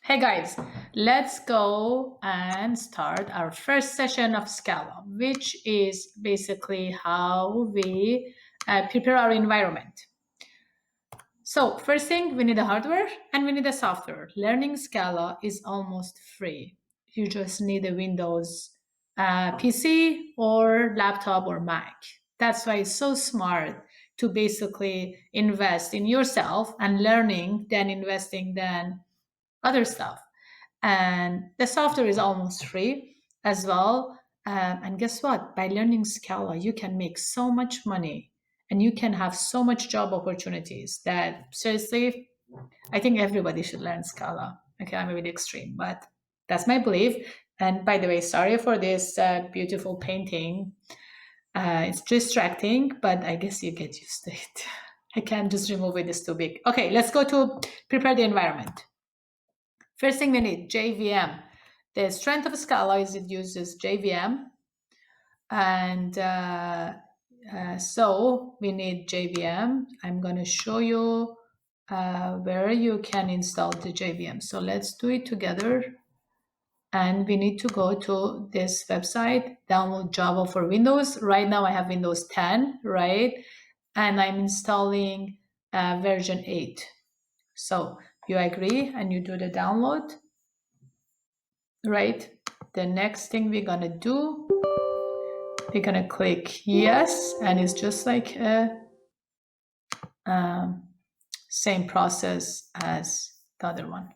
Hey guys, let's go and start our first session of Scala, which is basically how we prepare our environment. So first thing, we need the hardware and we need the software. Learning Scala is almost free. You just need a Windows PC or laptop or Mac. That's why it's so smart to basically invest in yourself and learning than investing than other stuff. And the software is almost free as well. And guess what? By learning Scala, you can make so much money and you can have so much job opportunities that seriously, I think everybody should learn Scala. Okay, I'm a bit extreme, but that's my belief. And by the way, sorry for this beautiful painting. It's distracting, but I guess you get used to it. I can't just remove it, it's too big. Okay, let's go to prepare the environment. First thing we need, JVM. The strength of Scala is it uses JVM. And so we need JVM. I'm going to show you where you can install the JVM. So let's do it together. And we need to go to this website, download Java for Windows. Right now I have Windows 10, right? And I'm installing version 8. So you agree and you do the download. Right? The next thing we're gonna do, we're gonna click yes, and it's just like a same process as the other one.